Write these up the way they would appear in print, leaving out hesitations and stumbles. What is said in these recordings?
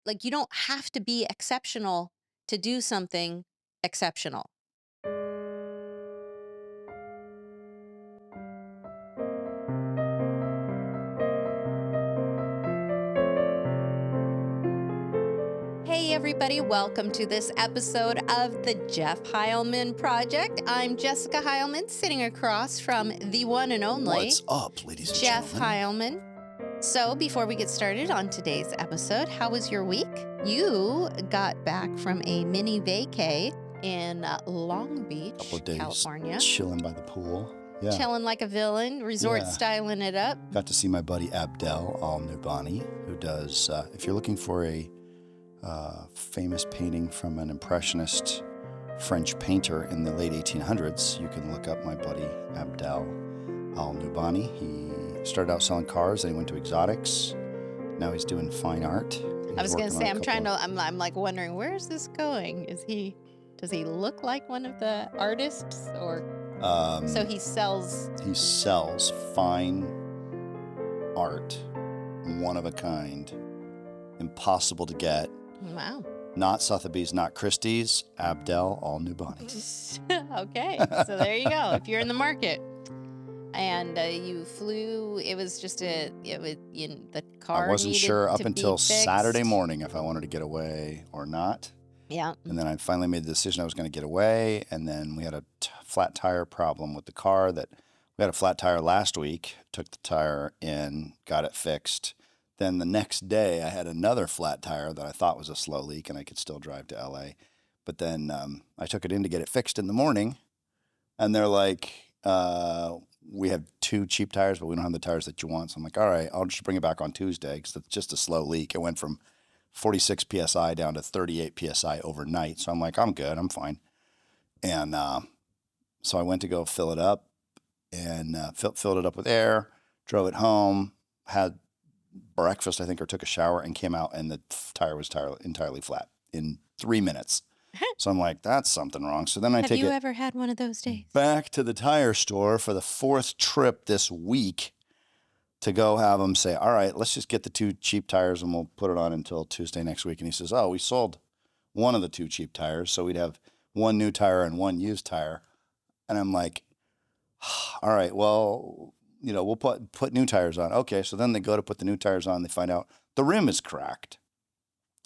like, you don't have to be exceptional to do something exceptional. Hey, everybody, welcome to this episode of the Jeff Heilman Project. I'm Jessica Heilman, sitting across from the one and only What's up, ladies and Jeff gentlemen? Heilman. So, before we get started on today's episode, how was your week? You got back from a mini vacay in Long Beach, Couple of days California. chilling by the pool. Yeah. Chilling like a villain, resort Yeah. styling it up. Got to see my buddy Abdel Al-Nubani, who does, if you're looking for a famous painting from an impressionist French painter in the late 1800s, you can look up my buddy Abdel Al-Nubani. He started out selling cars, then he went to exotics. Now he's doing fine art. I was going to say, I'm like wondering, where is this going? Does he look like one of the artists, or so he sells? He sells fine art, one of a kind, impossible to get. Wow. Not Sotheby's, not Christie's, Abdel Al-Nubani. Okay, so there you go. If you're in the market and you flew, the car. I wasn't needed sure up to be until fixed. Saturday morning if I wanted to get away or not. Yeah. And then I finally made the decision I was going to get away. And then we had a flat tire problem with the car. We had a flat tire last week, took the tire in, got it fixed. Then the next day I had another flat tire that I thought was a slow leak and I could still drive to LA. But then I took it in to get it fixed in the morning. And they're like, we have 2 cheap tires, but we don't have the tires that you want. So I'm like, all right, I'll just bring it back on Tuesday because it's just a slow leak. It went from 46 PSI down to 38 PSI overnight. So I'm like, I'm good. I'm fine. And so I went to go fill it up and filled it up with air, drove it home, had breakfast, I think, or took a shower and came out and the tire was entirely flat in 3 minutes. So I'm like, that's something wrong. So then I Have take you it ever had one of those days? back to the tire store for the 4th trip this week to go have them say, all right, let's just get the 2 cheap tires and we'll put it on until Tuesday next week. And he says, oh, we sold one of the 2 cheap tires. So we'd have 1 new tire and 1 used tire. And I'm like, all right, well, we'll put new tires on. Okay, so then they go to put the new tires on. They find out the rim is cracked,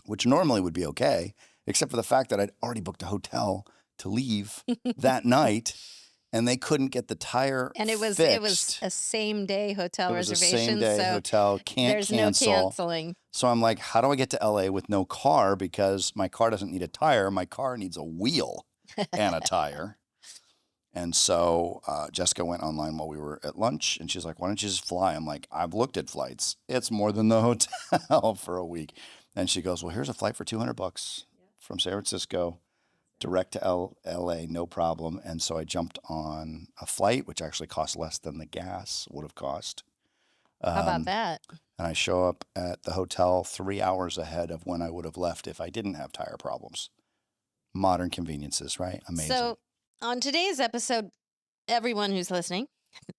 which normally would be okay, except for the fact that I'd already booked a hotel to leave that night, and they couldn't get the tire And it was fixed. a same day hotel It was a reservation. same-day so hotel, can't there's cancel. no canceling. So I'm like, how do I get to LA with no car? Because my car doesn't need a tire. My car needs a wheel and a tire. And so Jessica went online while we were at lunch, and she's like, why don't you just fly? I'm like, I've looked at flights. It's more than the hotel for a week. And she goes, well, here's a flight for $200 from San Francisco, direct to LA, no problem. And so I jumped on a flight, which actually cost less than the gas would have cost. How about that? And I show up at the hotel 3 hours ahead of when I would have left if I didn't have tire problems. Modern conveniences, right? Amazing. So on today's episode, everyone who's listening,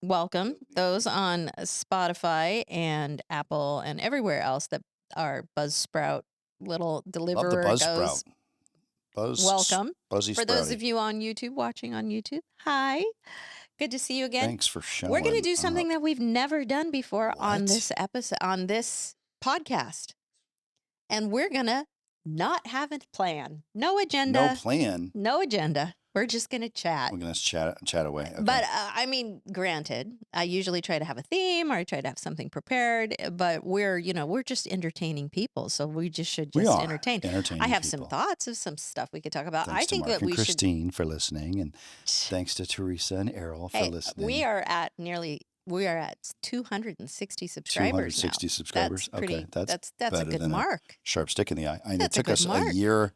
welcome. Those on Spotify and Apple and everywhere else that our Buzzsprout little Love the deliverer Buzzsprout. goes. Welcome. Buzzy For those Sprouty. of you on YouTube, watching on YouTube, hi. Good to see you again. Thanks for showing We're going to do something up. that we've never done before on What? this episode, on this podcast. And we're going to not have a plan. No agenda. No plan. No agenda. We're just going to chat. We're going to chat away. Okay. But I mean, granted, I usually try to have a theme or I try to have something prepared, but we're just entertaining people. So we should we are entertain. entertaining I have people. some thoughts of some stuff we could talk about. Thanks I think to Mark that we and Christine for listening, and should. thanks to Teresa and Errol for Hey, listening. we are at 260 subscribers 260 now. That's pretty, that's a better good than mark. sharp stick in the eye. And it That's a took good us mark. a year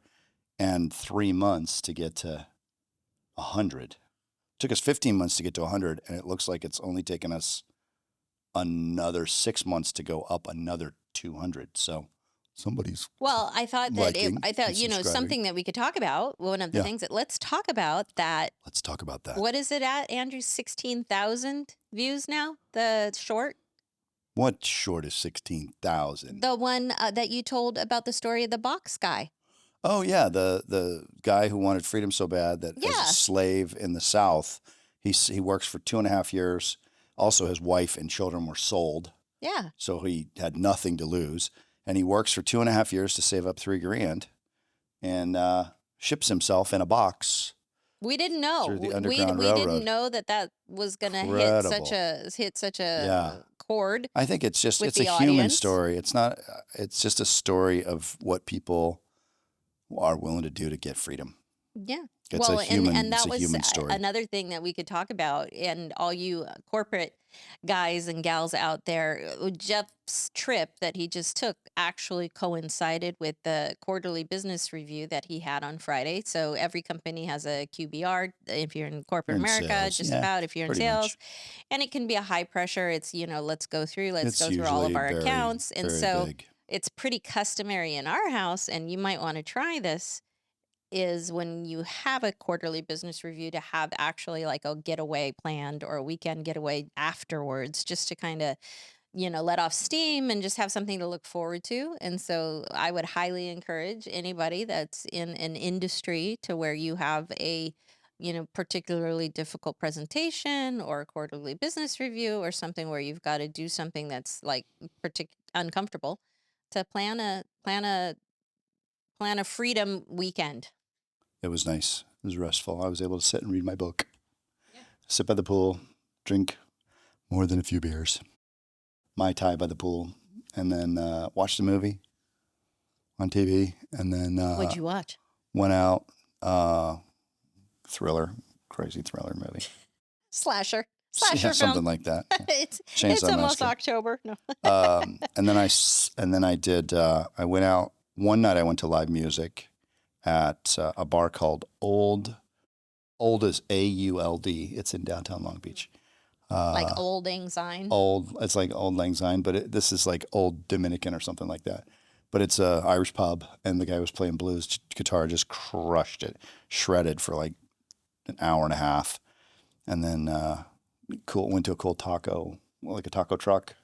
and 3 months to get to 100. Took us 15 months to get to 100, and it looks like it's only taken us another 6 months to go up another 200. So somebody's Well, I thought that liking and subscribing. something that we could talk about. One of the Yeah. things that let's talk about that. Let's talk about that. What is it at, Andrew? 16,000 views now. The short. What short is 16,000? The one that you told about the story of the box guy. Oh yeah, the guy who wanted freedom so bad that as a Yeah. slave in the South, he works for 2.5 years. Also, his wife and children were sold, Yeah. so he had nothing to lose, and he works for 2.5 years to save up $3,000, and ships himself in a box We didn't know. through the We Underground we didn't Railroad. know that was gonna Incredible. hit such Yeah. a chord I think it's with a the human audience. story. It's not. It's just a story of what people are willing to do to get freedom. Yeah. It's a Well, human. and It's that a was human story. another thing that we could talk about, and all you corporate guys and gals out there, Jeff's trip that he just took actually coincided with the quarterly business review that he had on Friday. So every company has a QBR. If you're in You're corporate in America, sales, just yeah, about. If you're in pretty sales, much. and it can be a high pressure. It's let's It's go through all of usually our very, accounts, and very so big. it's pretty customary in our house, and you might want to try this, is when you have a quarterly business review, to have actually like a getaway planned or a weekend getaway afterwards, just to kind of, let off steam and just have something to look forward to. And so I would highly encourage anybody that's in an industry to where you have a, particularly difficult presentation or a quarterly business review or something where you've got to do something that's like uncomfortable, to plan a freedom weekend. It was nice. It was restful. I was able to sit and read my book, Yeah. sit by the pool, drink more than a few beers, Mai Tai by the pool, and then watch the movie on TV, and then What'd you watch? went out. Thriller, crazy thriller movie. Slasher. Yeah, Slasher film. something like that. Yeah. It's Chainsaw almost Massacre. October. No. And then I did. I went out one night. I went to live music at a bar called Old is AULD. It's in downtown Long Beach. Like Old Lang Syne. Old. It's like Old Lang Syne, but this is like Old Dominican or something like that. But it's a Irish pub, and the guy was playing blues guitar, just crushed it, shredded for like an hour and a half, and then went to a cool taco, like a taco truck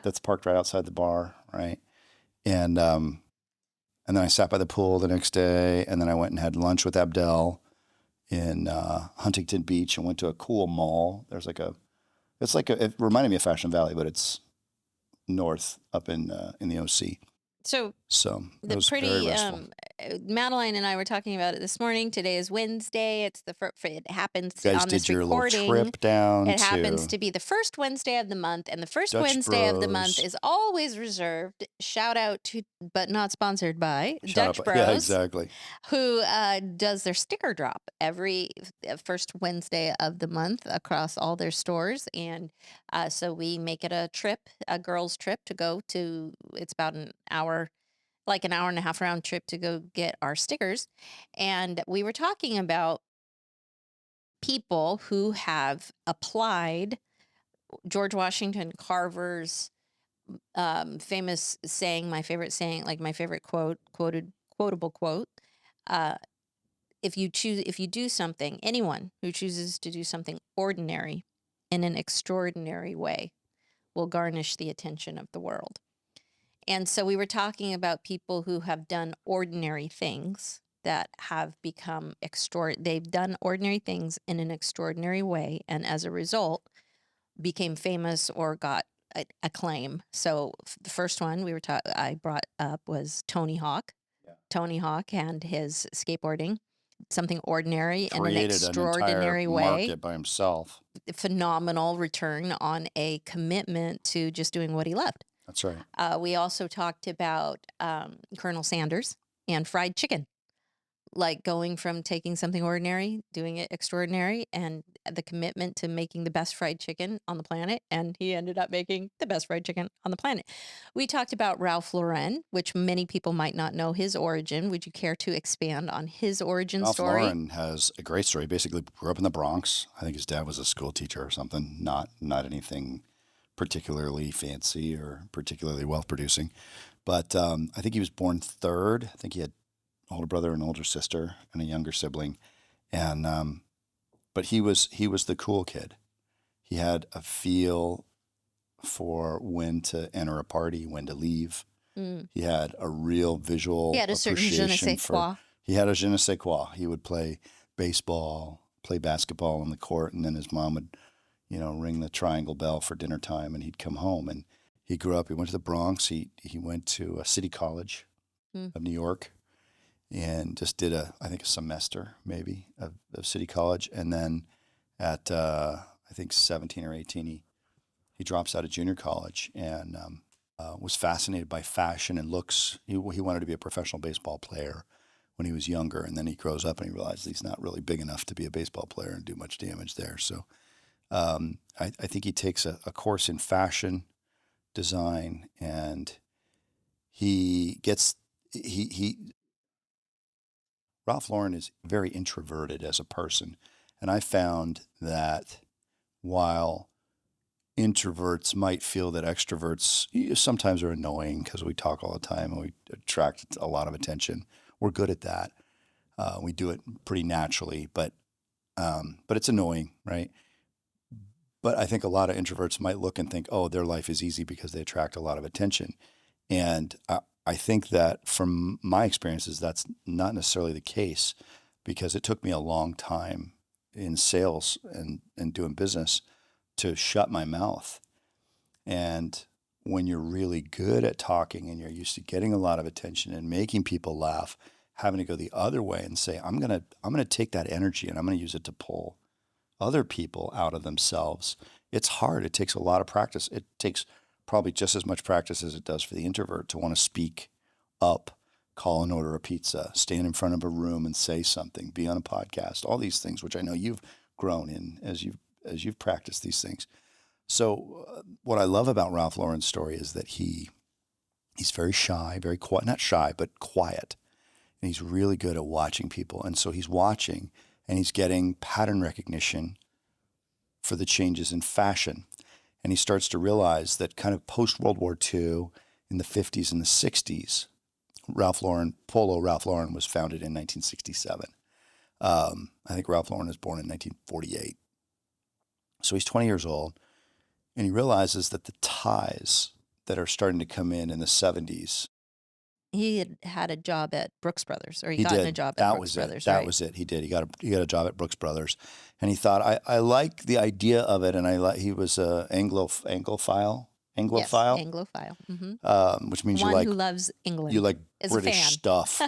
that's parked right outside the bar, right? And then I sat by the pool the next day, and then I went and had lunch with Abdel in Huntington Beach, and went to a cool mall. It reminded me of Fashion Valley, but it's north up in the OC. So So it the was very pretty restful. Madeline and I were talking about it this morning. Today is Wednesday. It's the first. It happens You guys on this did your little recording. trip down It happens to to be the first Wednesday of the month, and the first Dutch Wednesday of the month Bros. is always reserved. Shout out to, but not sponsored by, Shut Dutch up. Bros. Yeah, exactly. Who does their sticker drop every first Wednesday of the month across all their stores. And so we make it a trip, a girls' trip to go to. It's about an hour, like an hour and a half round trip to go get our stickers. And we were talking about people who have applied George Washington Carver's famous saying, my favorite saying, like my favorite quotable quote. Uh, if you do something, anyone who chooses to do something ordinary in an extraordinary way will garnish the attention of the world. And so we were talking about people who have done ordinary things that have become they've done ordinary things in an extraordinary way, and as a result became famous or got acclaim. So the first one I brought up was Tony Hawk. Yeah. Tony Hawk and his skateboarding, something ordinary in an Created an entire extraordinary way. market by himself. Phenomenal return on a commitment to just doing what he loved. That's right. We also talked about Colonel Sanders and fried chicken, like going from taking something ordinary, doing it extraordinary, and the commitment to making the best fried chicken on the planet. And he ended up making the best fried chicken on the planet. We talked about Ralph Lauren, which many people might not know his origin. Would you care to expand on his origin Ralph story? Lauren has a great story. Basically, grew up in the Bronx. I think his dad was a school teacher or something. Not anything particularly fancy or particularly wealth producing, but I think he was born third. I think he had an older brother and older sister and a younger sibling, and but he was the cool kid. He had a feel for when to enter a party, when to leave. Mm. He had a real He visual had a certain je ne appreciation sais for, quoi. he had a je ne sais quoi. He would play baseball, play basketball on the court, and then his mom would, ring the triangle bell for dinner time, and he'd come home. And he grew up, he went to the Bronx. He went to a city college Mm. of New York and just did I think a semester maybe of city college. And then at, I think 17 or 18, he drops out of junior college and was fascinated by fashion and looks. He wanted to be a professional baseball player when he was younger, and then he grows up and he realizes he's not really big enough to be a baseball player and do much damage there. So I think he takes a course in fashion design, and he gets he Ralph Lauren is very introverted as a person, and I found that while introverts might feel that extroverts sometimes are annoying because we talk all the time and we attract a lot of attention. We're good at that. We do it pretty naturally, but it's annoying, right? But I think a lot of introverts might look and think, oh, their life is easy because they attract a lot of attention. And I think that from my experiences, that's not necessarily the case because it took me a long time in sales and doing business to shut my mouth. And when you're really good at talking and you're used to getting a lot of attention and making people laugh, having to go the other way and say, I'm gonna take that energy and I'm gonna use it to pull other people out of themselves. It's hard. It takes a lot of practice. It takes probably just as much practice as it does for the introvert to want to speak up, call and order a pizza, stand in front of a room and say something, be on a podcast, all these things, which I know you've grown in as you've practiced these things. So what I love about Ralph Lauren's story is that he's very shy, very quiet, not shy, but quiet. And he's really good at watching people. And so he's watching and he's getting pattern recognition for the changes in fashion. And he starts to realize that kind of post World War II in the 50s and the 60s, Polo Ralph Lauren was founded in 1967. I think Ralph Lauren was born in 1948. So he's 20 years old. And he realizes that the ties that are starting to come in the 70s, He had a job at Brooks Brothers, or he he gotten a did. job at That Brooks was it. Brothers, That right? was it. He did. He got a job at Brooks Brothers, and he thought I like the idea of it, and he was a Yes, Anglophile, Anglophile. Hmm. which means One who loves you England like is a British fan. stuff,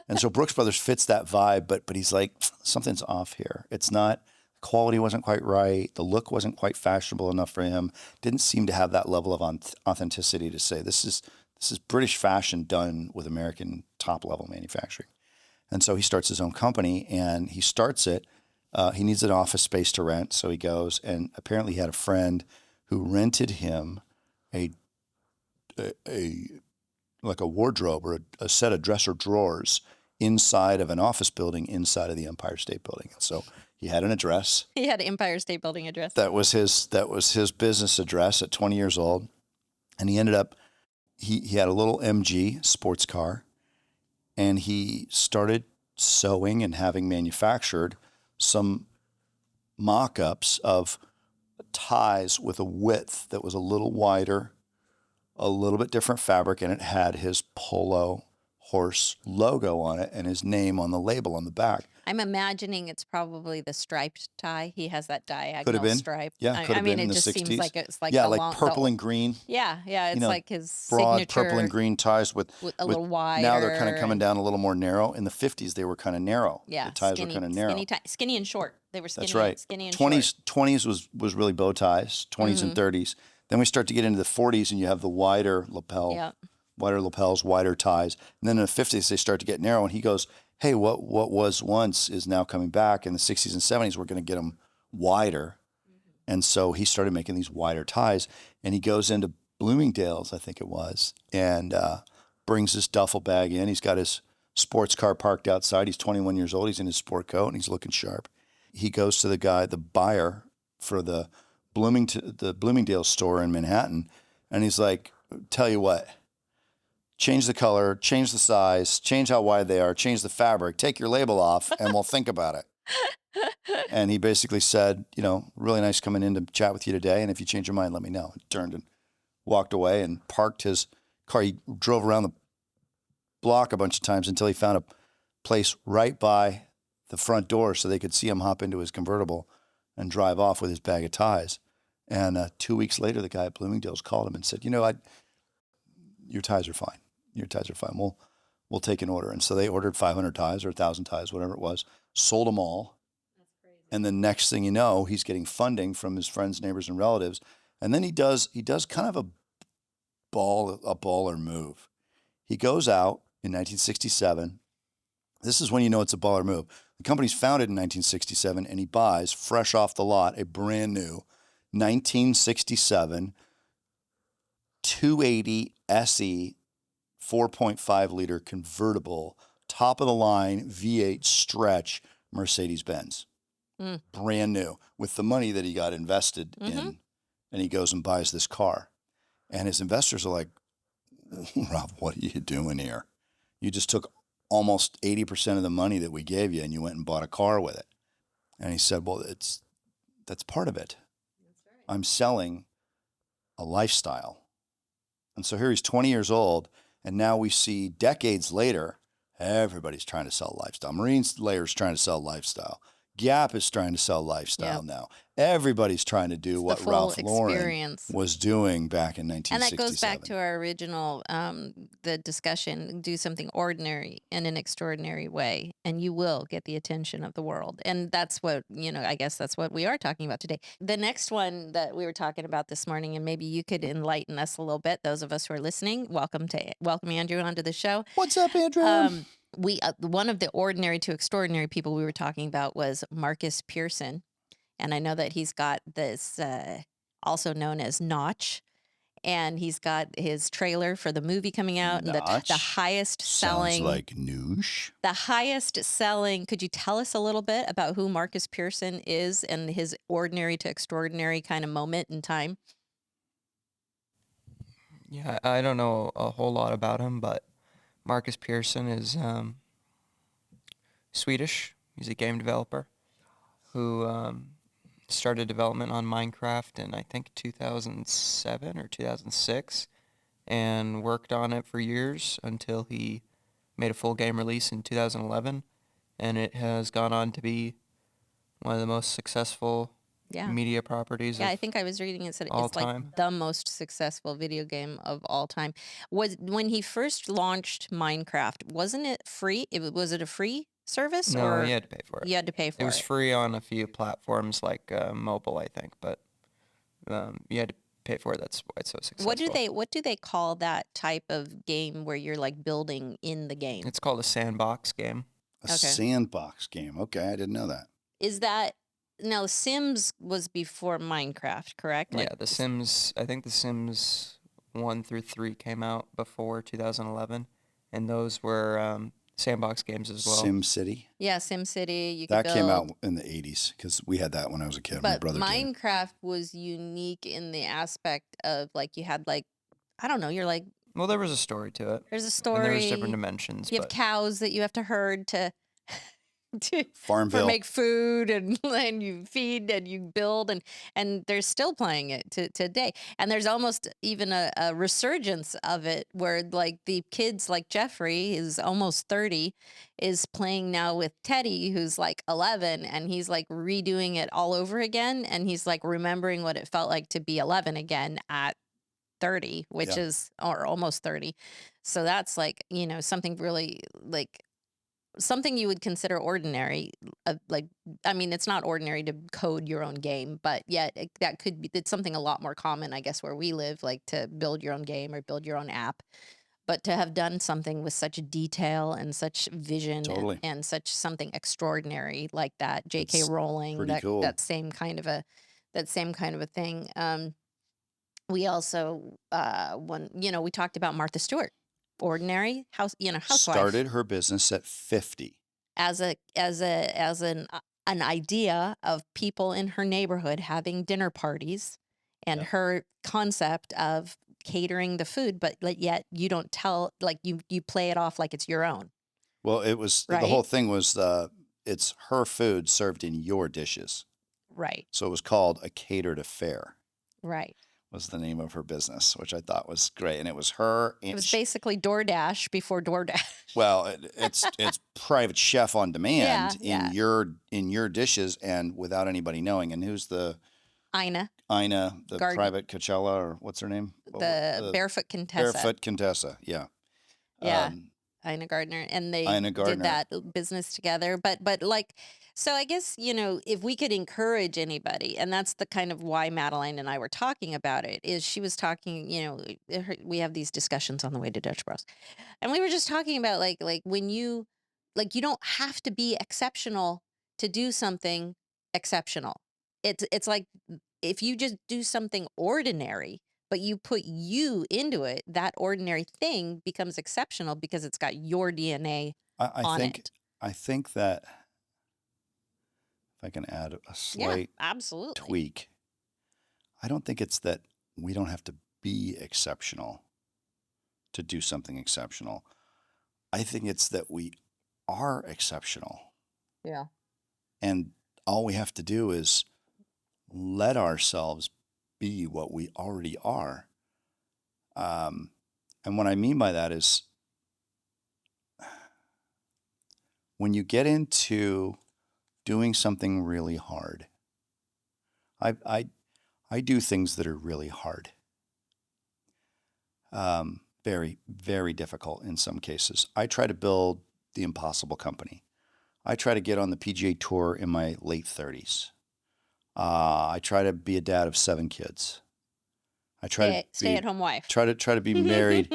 and so Brooks Brothers fits that vibe. But he's like something's off here. It's not. Quality wasn't quite right. The look wasn't quite fashionable enough for him. Didn't seem to have that level of authenticity to say this is British fashion done with American top level manufacturing. And so he starts his own company, and he starts it. He needs an office space to rent, so he goes, and apparently he had a friend who rented him a a like a wardrobe or a set of dresser drawers inside of an office building inside of the Empire State Building. And so he had an address. He had Empire State Building address. That was his business address at 20 years old. And he ended up he had a little MG sports car, and he started sewing and having manufactured some mock-ups of ties with a width that was a little wider, a little bit different fabric, and it had his polo horse logo on it and his name on the label on the back. I'm imagining it's probably the striped tie. He has that Could have diagonal been. stripe. Yeah, I, could I have mean, been in it the just seems 60s. like it's like Yeah, the like long, purple and green, yeah, you it's know, like his broad purple and signature green ties with with a with little now they're kind of wider coming and down a little more narrow. In the 50s they were kind of narrow. The yeah, ties were kind of narrow. skinny and short. They were That's skinny, right. skinny and short. 20s was really bow ties, 20s and Mm-hmm. 30s. Then we start to get into the 40s and you have the Yeah. wider lapels, wider ties. And then in the 50s they start to get narrow, and he goes, "Hey, what was once is now coming back. In the 60s and 70s we're going to get them wider." And so he started making these wider ties, and he goes into Bloomingdale's, I think it was, and brings his duffel bag in. He's got his sports car parked outside. He's 21 years old. He's in his sport coat and he's looking sharp. He goes to the buyer for the Bloomingdale store in Manhattan, and he's like, "Tell you what, change the color, change the size, change how wide they are, change the fabric, take your label off, and we'll think about it." And he basically said, "Really nice coming in to chat with you today. And if you change your mind, let me know." It turned, and walked away and parked his car. He drove around the block a bunch of times until he found a place right by the front door so they could see him hop into his convertible and drive off with his bag of ties. And 2 weeks later, the guy at Bloomingdale's called him and said, your ties are fine. Your ties are fine. We'll take an order. And so they ordered 500 ties or 1,000 ties, whatever it was, sold them all. And the next thing you know, he's getting funding from his friends, neighbors, and relatives. And then he does kind of a baller move. He goes out in 1967. This is when you know it's a baller move. The company's founded in 1967, and he buys, fresh off the lot, a brand new 1967 280 SE 4.5 liter convertible, top of the line V8 stretch Mercedes-Benz. Brand new, with the money that he got invested in, and he goes and buys this car. And his investors are like, Rob, what are you doing here? You just took almost 80% of the money that we gave you and you went and bought a car with it. And he said, well, that's part of it. That's right. I'm selling a lifestyle. And so here he's 20 years old, and now we see decades later, everybody's trying to sell lifestyle. Marine Layer's trying to sell lifestyle. Gap is trying to sell lifestyle now. Everybody's trying to do what Ralph Lauren was doing back in 1967. And that goes back to our original, the discussion, do something ordinary in an extraordinary way, and you will get the attention of the world. And that's what, I guess that's what we are talking about today. The next one that we were talking about this morning, and maybe you could enlighten us a little bit, those of us who are listening, welcome Andrew onto the show. What's up, Andrew? One of the ordinary to extraordinary people we were talking about was Marcus Pearson. And I know that he's got this, also known as Notch, and he's got his trailer for the movie coming out. Notch? And the highest selling. Sounds like noosh. The highest selling. Could you tell us a little bit about who Marcus Pearson is and his ordinary to extraordinary kind of moment in time? Yeah, I don't know a whole lot about him, but Marcus Pearson is Swedish. He's a game developer who started development on Minecraft in, I think, 2007 or 2006, and worked on it for years until he made a full game release in 2011, and it has gone on to be one of the most successful media properties. Yeah, I think I was reading it said it's like the most successful video game of all time. When he first launched Minecraft, wasn't it free? Was it a free service? No, or you had to pay for it. You had to pay for it. It was free on a few platforms like mobile, I think, but you had to pay for it. That's why it's so successful. What do they call that type of game where you're like building in the game? It's called a sandbox game. A sandbox game. Okay, I didn't know that. Is that now? Sims was before Minecraft, correct? Yeah, The Sims. I think The Sims 1 through 3 came out before 2011, and those were sandbox games as well. SimCity. Yeah, SimCity. That came out in the 80s because we had that when I was a kid. But my brother Minecraft was unique in the aspect of like you had like, I don't know, you're like. Well, there was a story to it. There's a story. And there was different dimensions. You have cows that you have to herd to Farmville. make food and you feed and you build and they're still playing it today. And there's almost even a resurgence of it where like the kids like Jeffrey is almost 30 is playing now with Teddy who's like 11 and he's like redoing it all over again and he's like remembering what it felt like to be 11 again at 30, which is or almost 30. So that's like, something really like something you would consider ordinary, it's not ordinary to code your own game, but yet that could be, it's something a lot more common, I guess, where we live, like to build your own game or build your own app. But to have done something with such detail and such vision and such something extraordinary like that, J.K. Rowling, that same kind of a thing. We also, we talked about Martha Stewart. Ordinary housewife. Started her business at 50 as an idea of people in her neighborhood having dinner parties and her concept of catering the food, but yet you don't tell, like you play it off like it's your own. Well, it was the whole thing was it's her food served in your dishes. Right. So it was called a catered affair. Right. was the name of her business, which I thought was great. And it was her. It And was basically DoorDash before DoorDash. well, it's private chef on demand Yeah. in your dishes and without anybody knowing. And who's the Ina, the Garden, private Coachella, or what's her name? the Barefoot Contessa. Barefoot Contessa. Yeah. Yeah. Ina Gardner, and they Ina did Gardner. that business together. But like, so I guess, if we could encourage anybody, and that's the kind of why Madeline and I were talking about it, is she was talking, we have these discussions on the way to Dutch Bros. And we were just talking about like when you don't have to be exceptional to do something exceptional. It's like if you just do something ordinary, but you put you into it, that ordinary thing becomes exceptional because it's got your DNA I on think it. I think that if I can add a Yeah, slight absolutely. tweak, I don't think it's that we don't have to be exceptional to do something exceptional. I think it's that we are exceptional. Yeah. And all we have to do is let ourselves be what we already are. And what I mean by that is when you get into doing something really hard, I do things that are really hard. Very, very difficult in some cases. I try to build the impossible company. I try to get on the PGA Tour in my late 30s. I try to be a dad of 7 kids. I try Stay at home wife. try to be married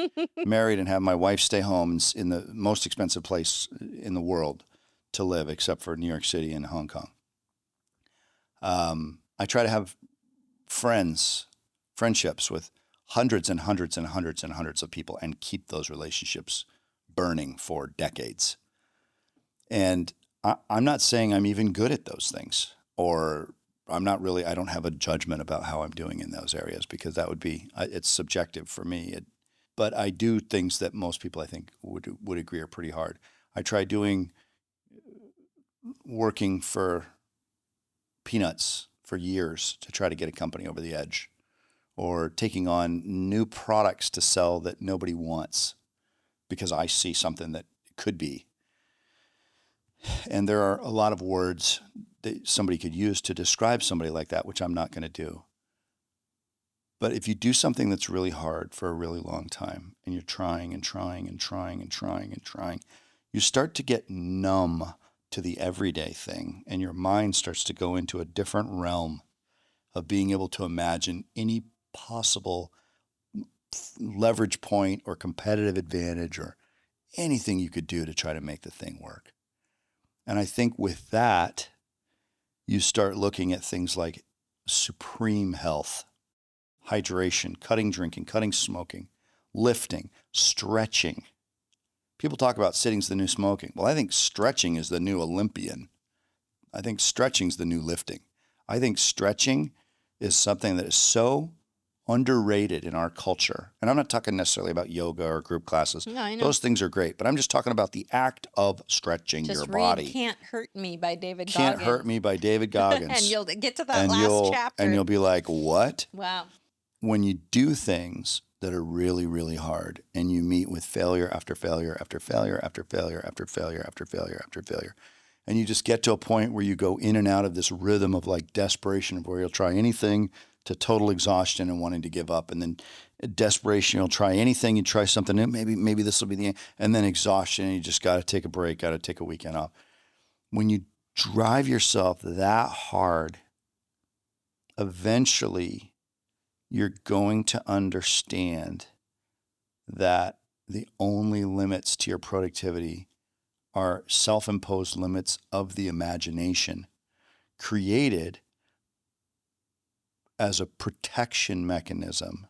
and have my wife stay home in the most expensive place in the world to live, except for New York City and Hong Kong. I try to have friendships with hundreds and hundreds and hundreds and hundreds of people and keep those relationships burning for decades. And I'm not saying I'm even good at those things, or I don't have a judgment about how I'm doing in those areas, because that would be, it's subjective for me. But I do things that most people, I think, would agree are pretty hard. I try working for peanuts for years to try to get a company over the edge, or taking on new products to sell that nobody wants because I see something that could be. And there are a lot of words that somebody could use to describe somebody like that, which I'm not going to do. But if you do something that's really hard for a really long time, and you're trying and trying and trying and trying and trying, you start to get numb to the everyday thing, and your mind starts to go into a different realm of being able to imagine any possible leverage point or competitive advantage or anything you could do to try to make the thing work. And I think with that, you start looking at things like supreme health, hydration, cutting drinking, cutting smoking, lifting, stretching. People talk about sitting's the new smoking. Well, I think stretching is the new Olympian. I think stretching's the new lifting. I think stretching is something that is so underrated in our culture. And I'm not talking necessarily about yoga or group classes. No, I know. Those things are great, but I'm just talking about the act of stretching Just your read body. Can't Hurt Me by David Can't Goggins. Hurt Me by David Goggins. And you'll get to that last chapter. And you'll be like, what? Wow. When you do things that are really, really hard, and you meet with failure after failure after failure after failure after failure after failure after failure, and you just get to a point where you go in and out of this rhythm of like desperation, of where you'll try anything, to total exhaustion and wanting to give up, and then desperation, you'll try anything, you try something new, maybe this will be the end, and then exhaustion, and you just got to take a break, got to take a weekend off. When you drive yourself that hard, eventually you're going to understand that the only limits to your productivity are self-imposed limits of the imagination, created as a protection mechanism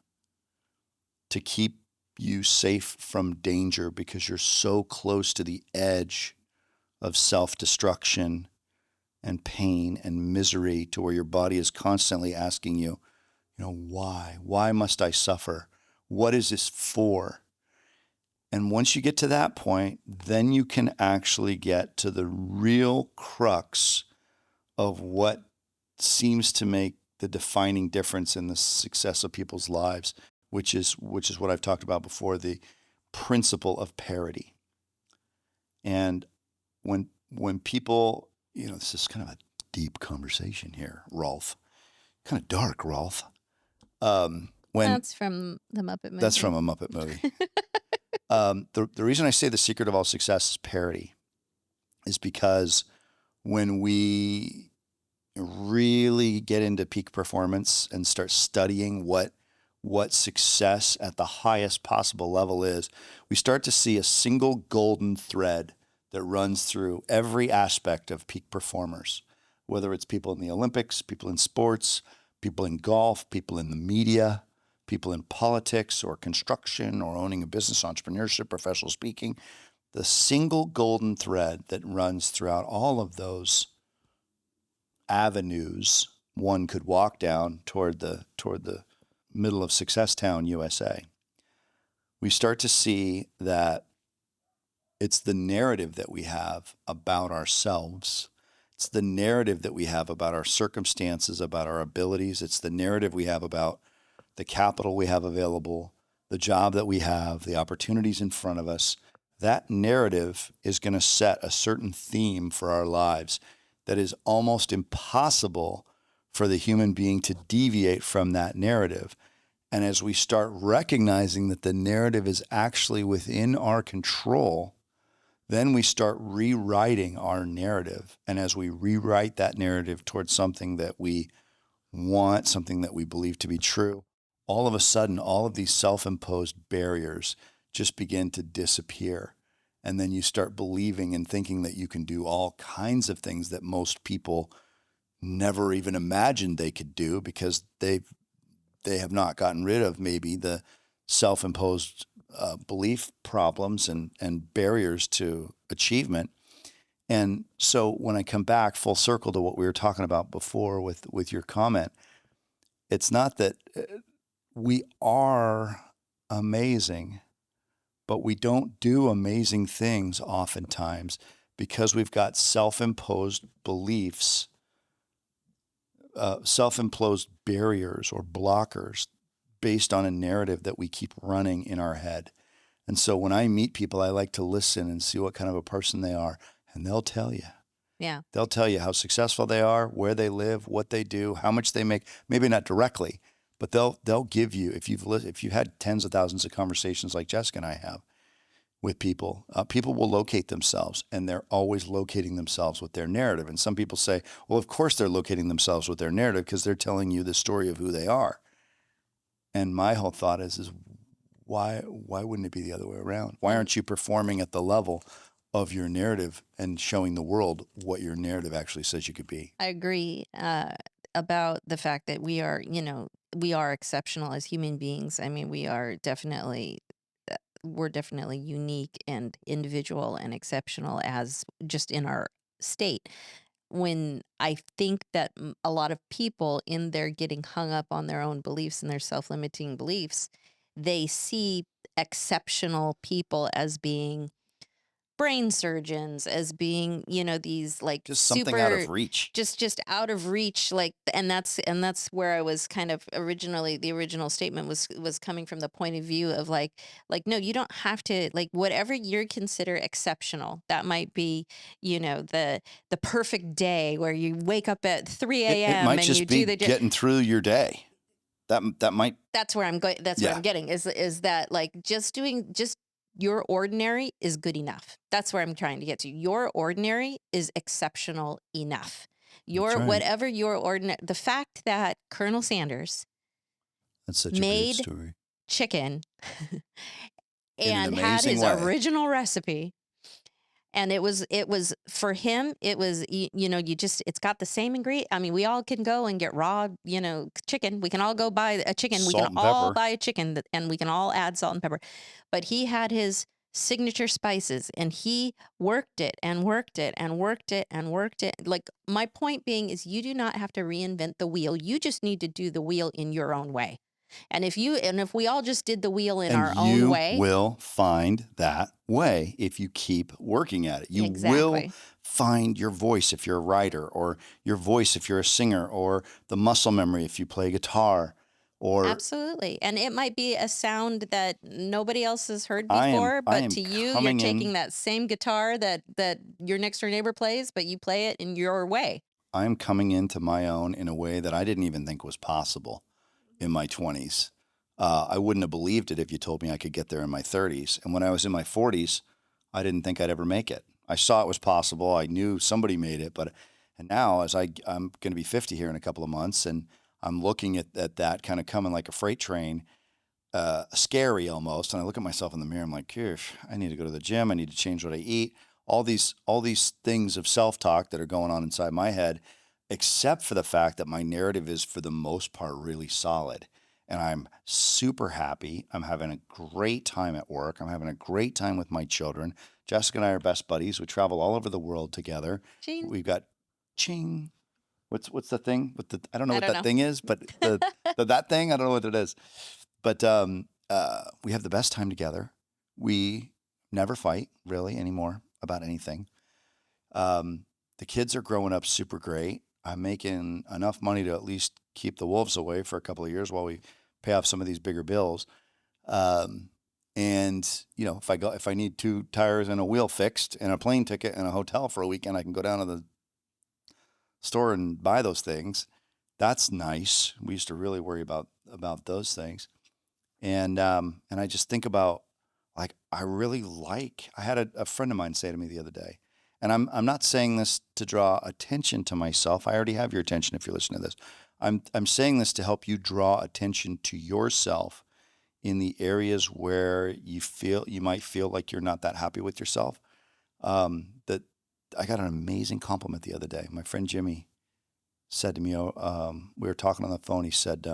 to keep you safe from danger, because you're so close to the edge of self-destruction and pain and misery, to where your body is constantly asking you, why? Why must I suffer? What is this for? And once you get to that point, then you can actually get to the real crux of what seems to make the defining difference in the success of people's lives, which is what I've talked about before, the principle of parity. And when people, this is kind of a deep conversation here, Rolf. Kind of dark, Rolf. When That's from the Muppet movie. That's from a Muppet movie. The reason I say the secret of all success is parity is because when we really get into peak performance and start studying what success at the highest possible level is, we start to see a single golden thread that runs through every aspect of peak performers, whether it's people in the Olympics, people in sports, people in golf, people in the media, people in politics or construction or owning a business, entrepreneurship, professional speaking. The single golden thread that runs throughout all of those avenues one could walk down toward the middle of Success Town, USA. We start to see that it's the narrative that we have about ourselves. It's the narrative that we have about our circumstances, about our abilities. It's the narrative we have about the capital we have available, the job that we have, the opportunities in front of us. That narrative is going to set a certain theme for our lives that is almost impossible for the human being to deviate from that narrative. And as we start recognizing that the narrative is actually within our control, then we start rewriting our narrative. And as we rewrite that narrative towards something that we want, something that we believe to be true, all of a sudden, all of these self-imposed barriers just begin to disappear. And then you start believing and thinking that you can do all kinds of things that most people never even imagined they could do because they have not gotten rid of maybe the self-imposed belief problems and barriers to achievement. And so when I come back full circle to what we were talking about before with your comment, it's not that we are amazing, but we don't do amazing things oftentimes because we've got self-imposed beliefs, self-imposed barriers or blockers based on a narrative that we keep running in our head. And so when I meet people, I like to listen and see what kind of a person they are, and they'll tell you. Yeah. They'll tell you how successful they are, where they live, what they do, how much they make. Maybe not directly, but they'll give you, if you've had tens of thousands of conversations like Jessica and I have with people, people will locate themselves, and they're always locating themselves with their narrative. And some people say, well, of course they're locating themselves with their narrative because they're telling you the story of who they are. And my whole thought is why wouldn't it be the other way around? Why aren't you performing at the level of your narrative and showing the world what your narrative actually says you could be? I agree about the fact that we are exceptional as human beings. I mean, we're definitely unique and individual and exceptional as just in our state. When I think that a lot of people in their getting hung up on their own beliefs and their self-limiting beliefs, they see exceptional people as being brain surgeons, as being, these like Just something out of reach. just out of reach, like, and that's where I was kind of originally, the original statement was coming from the point of view of like no, you don't have to, like, whatever you consider exceptional, that might be, the perfect day where you wake up at 3 It a.m. might and just you be do the getting through your day. That might. That's where I'm going. That's what Yeah. I'm getting is that, like, just your ordinary is good enough. That's where I'm trying to get to. Your ordinary is exceptional enough. That's right. Whatever your ordinary, the fact that Colonel Sanders That's such a great made story. chicken In an and had amazing his way. original recipe, and it was for him, it was, it's got the same ingredient. I mean, we all can go and get raw, chicken. We can all go buy a chicken. We Salt can and all pepper. buy a chicken and we can all add salt and pepper. But he had his signature spices, and he worked it and worked it and worked it and worked it. Like, my point being is, you do not have to reinvent the wheel. You just need to do the wheel in your own way. And if we all just did the wheel in And our own you way. will find that way if you keep working at it. You will Exactly. find your voice if you're a writer, or your voice if you're a singer, or the muscle memory if you play guitar, or Absolutely. And it might be a sound that nobody else has heard I am before, I but am to you, you're coming taking in that same guitar that your next door neighbor plays, but you play it in your way. I am coming into my own in a way that I didn't even think was possible in my 20s. I wouldn't have believed it if you told me I could get there in my 30s. And when I was in my 40s, I didn't think I'd ever make it. I saw it was possible. I knew somebody made it, but and now I'm going to be 50 here in a couple of months, and I'm looking at that kind of coming like a freight train, scary almost. And I look at myself in the mirror. I'm like, "Gosh, I need to go to the gym. I need to change what I eat." All these things of self-talk that are going on inside my head, except for the fact that my narrative is for the most part really solid. And I'm super happy. I'm having a great time at work. I'm having a great time with my children. Jessica and I are best buddies. We travel all over the world together. Gene, We've got ching. What's the thing with the I don't know I what don't that know. thing is, but the that thing, I don't know what it is. But we have the best time together. We never fight really anymore about anything. The kids are growing up super great. I'm making enough money to at least keep the wolves away for a couple of years while we pay off some of these bigger bills. Um, and if I need two tires and a wheel fixed and a plane ticket and a hotel for a weekend, I can go down to the store and buy those things. That's nice. We used to really worry about those things. And I just think about, like, I really like. I had a friend of mine say to me the other day, and I'm not saying this to draw attention to myself. I already have your attention if you're listening to this. I'm saying this to help you draw attention to yourself in the areas where you might feel like you're not that happy with yourself. That I got an amazing compliment the other day. My friend Jimmy said to me, we were talking on the phone. He said,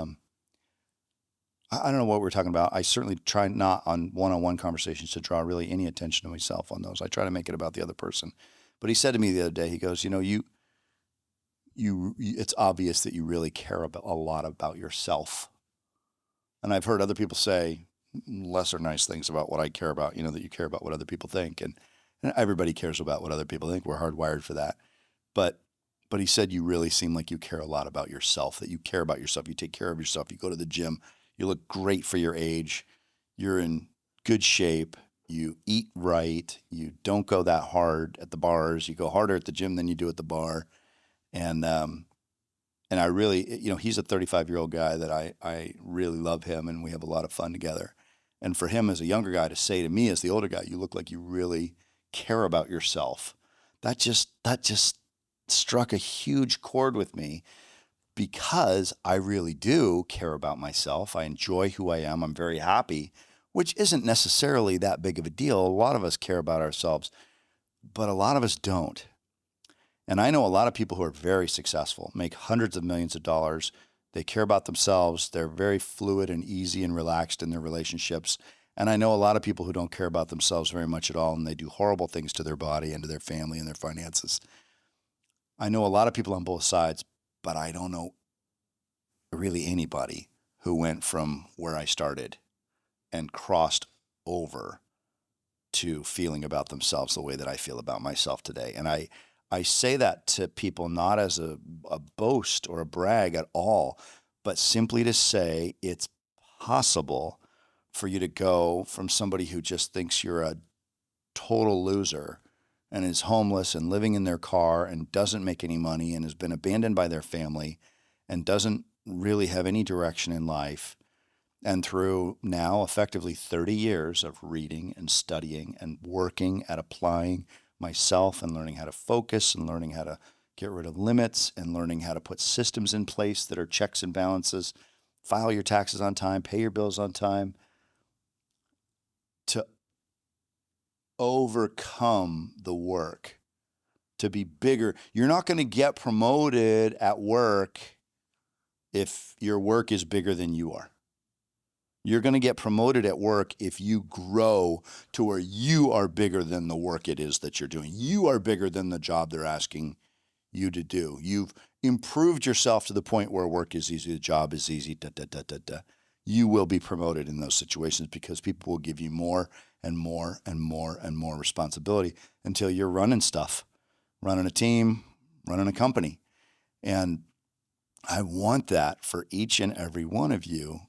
I don't know what we're talking about. I certainly try not on one-on-one conversations to draw really any attention to myself on those. I try to make it about the other person. But he said to me the other day, he goes, it's obvious that you really care about a lot about yourself. And I've heard other people say lesser nice things about what I care about, that you care about what other people think. And everybody cares about what other people think. We're hardwired for that. But but he said you really seem like you care a lot about yourself, that you care about yourself, you take care of yourself, you go to the gym, you look great for your age, you're in good shape, you eat right, you don't go that hard at the bars, you go harder at the gym than you do at the bar. And and I really, he's a 35-year-old guy that I really love him, and we have a lot of fun together. And for him as a younger guy to say to me as the older guy, you look like you really care about yourself. That just struck a huge chord with me, because I really do care about myself. I enjoy who I am. I'm very happy, which isn't necessarily that big of a deal. A lot of us care about ourselves, but a lot of us don't. And I know a lot of people who are very successful, make hundreds of millions of dollars. They care about themselves. They're very fluid and easy and relaxed in their relationships. And I know a lot of people who don't care about themselves very much at all, and they do horrible things to their body and to their family and their finances. I know a lot of people on both sides, but I don't know really anybody who went from where I started and crossed over to feeling about themselves the way that I feel about myself today. And I say that to people not as a boast or a brag at all, but simply to say it's possible for you to go from somebody who just thinks you're a total loser and is homeless and living in their car and doesn't make any money and has been abandoned by their family and doesn't really have any direction in life. And through now effectively 30 years of reading and studying and working at applying myself and learning how to focus and learning how to get rid of limits and learning how to put systems in place that are checks and balances, file your taxes on time, pay your bills on time, to overcome the work, to be bigger. You're not going to get promoted at work if your work is bigger than you are. You're going to get promoted at work if you grow to where you are bigger than the work it is that you're doing. You are bigger than the job they're asking you to do. You've improved yourself to the point where work is easy, the job is easy, da, da, da, da, da. you will be promoted in those situations because people will give you more and more and more and more responsibility until you're running stuff, running a team, running a company. And I want that for each and every one of you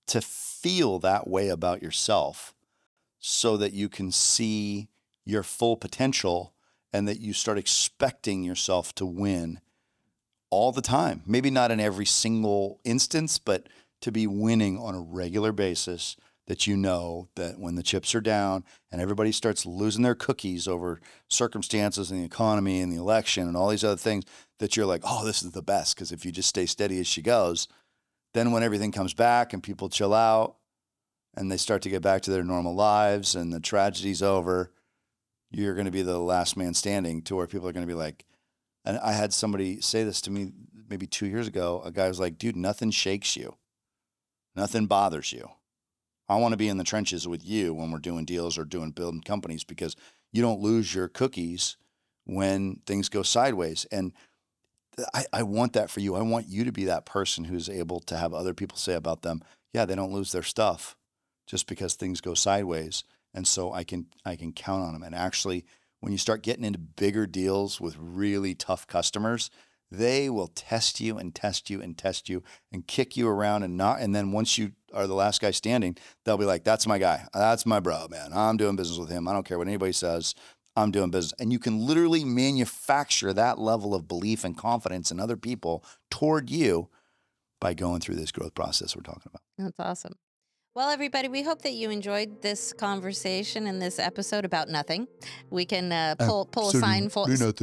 to feel that way about yourself so that you can see your full potential and that you start expecting yourself to win all the time. Maybe not in every single instance, but to be winning on a regular basis, that you know that when the chips are down and everybody starts losing their cookies over circumstances and the economy and the election and all these other things, that you're like, oh, this is the best. Because if you just stay steady as she goes, then when everything comes back and people chill out and they start to get back to their normal lives and the tragedy's over, you're going to be the last man standing, to where people are going to be like, and I had somebody say this to me maybe 2 years ago. A guy was like, dude, nothing shakes you. Nothing bothers you. I want to be in the trenches with you when we're doing deals or building companies, because you don't lose your cookies when things go sideways. And I want that for you. I want you to be that person who's able to have other people say about them, yeah, they don't lose their stuff just because things go sideways. And so I can count on them. And actually, when you start getting into bigger deals with really tough customers, they will test you and test you and test you and kick you around and then once you are the last guy standing, they'll be like, that's my guy. That's my bro, man. I'm doing business with him. I don't care what anybody says. I'm doing business. And you can literally manufacture that level of belief and confidence in other people toward you by going through this growth process we're talking about. That's awesome. Well, everybody, we hope that you enjoyed this conversation and this episode about nothing. We can pull a Nothing.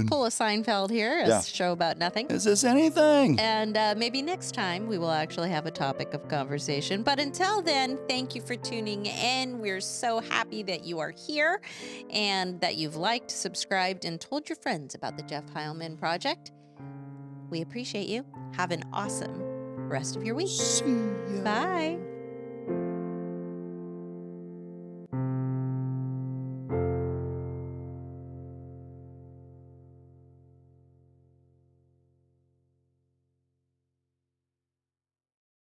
pull a Seinfeld here, a Yeah. show about nothing. Is this anything? And maybe next time we will actually have a topic of conversation. But until then, thank you for tuning in. We're so happy that you are here and that you've liked, subscribed, and told your friends about the Jeff Heilman Project. We appreciate you. Have an awesome rest of your week. See ya. Bye.